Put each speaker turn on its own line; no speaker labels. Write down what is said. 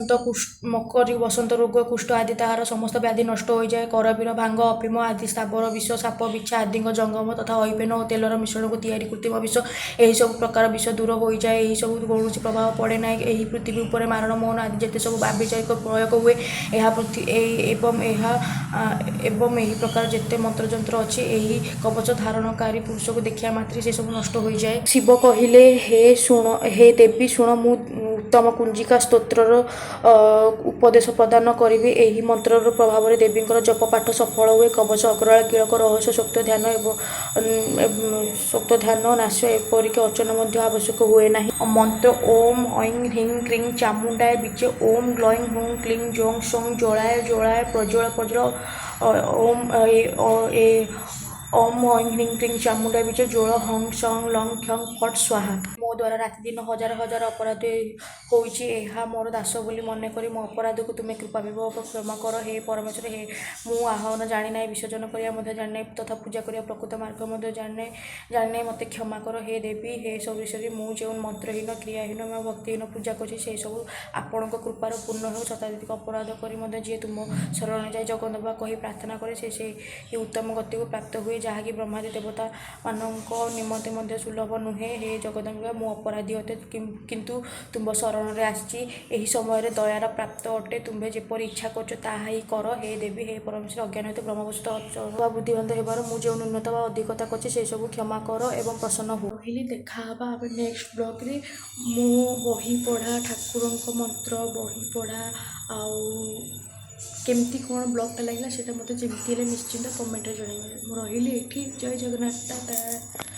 तो मकर बसंत रोग कुष्ठ आदि ताହାର समस्त व्याधि नष्ट हो जाए। करबीर भांग अफिम आदि स्थावर विष साप बिच्छा आदि जंगम तथा ऐपेन और तेलर मिश्रण को तैयारी कृत्रिम विष यही सब प्रकार विष दूर हो जाए। यही सब कौन प्रभाव पड़े ना यही पृथ्वी उपर मारण मोहन आदि जिते सब व्यभिचारिक प्रयोग हुए एवं यही प्रकार जिते मंत्रजंत्र अच्छे यही कवच धारणकारी पुरुष को देखा मात्रे से सब नष्ट हो जाए। शिव कहले हे देवी शुण मु उत्तम कुंजिका स्तोत्रर उपदेश प्रदान करी। यही मंत्रर प्रभाव देवींकर जप पाठ सफल हुए। कवच अग्रवाल कीलक रहस्य सोक्त ध्यान सोक्त ध्यान नाश एपरिक अर्चन आवश्यक हुए ना। मंत्र ओम ऐं ह्रीं क्रीं चामुंडाय बीचे ओम ग्लैं हुं क्लीं जौं सौं ज्वलाय ज्वलाय प्रज्वल प्रज्वल ओम ऐं ह्रीं क्रीं चामुंडाय बीचे ज्वल हं सं लं ख्यं फट स्वाहा। मो द्वारा राति दिन हजार हजार अपराध होइछि। एहा मोर दास बोली मन करी मो अपराध को तुम्हें कृपा विभव क्षमा कर। हे परमेश्वर हे मु आह्वान जानी ना विसर्जन करिया मध्य जानी ना तथा पूजा करिया प्रकृत मार्ग मध्य जानी ना मते क्षमा कर। हे देवी हे सर्वेश्वरी मु जो मंत्रहीन क्रियाहीन भक्तिहीन पूजा करछि से सब आपणक कृपार पूर्ण हो। शताधिक अपराध करी मध्य जी तुम शरण जाए जगदम्बा कही प्रार्थना करे से उत्तम गति को प्राप्त हुए जहाँकि ब्रह्मादि देवता मानक निमंते मध्य सुलभ नुहे। हे जगदम्बा मु अपराधी अटे किंतु तुम शरण रे आसी एही समय रे दयार प्राप्त अटे। तुम्हें जेपरि इच्छा करछ ताहा ही कर। हे देवी हे परमेश्वर अज्ञान हेतु ब्रह्मवस्त वा बुद्धिवंत हेबार मु जो न्यूनता वा अधिकता करछि से सब क्षमा कर एवं प्रसन्न हो। पहले देखा आम नेक्स्ट ब्लॉग रे मु बही पढ़ा ठाकुरंक मंत्र बही पढ़ा आउ केमती कौन ब्लॉगटा लगे से मत जमी निश्चिंत कमेंट जन। रही जय जगन्नाथ टाटा।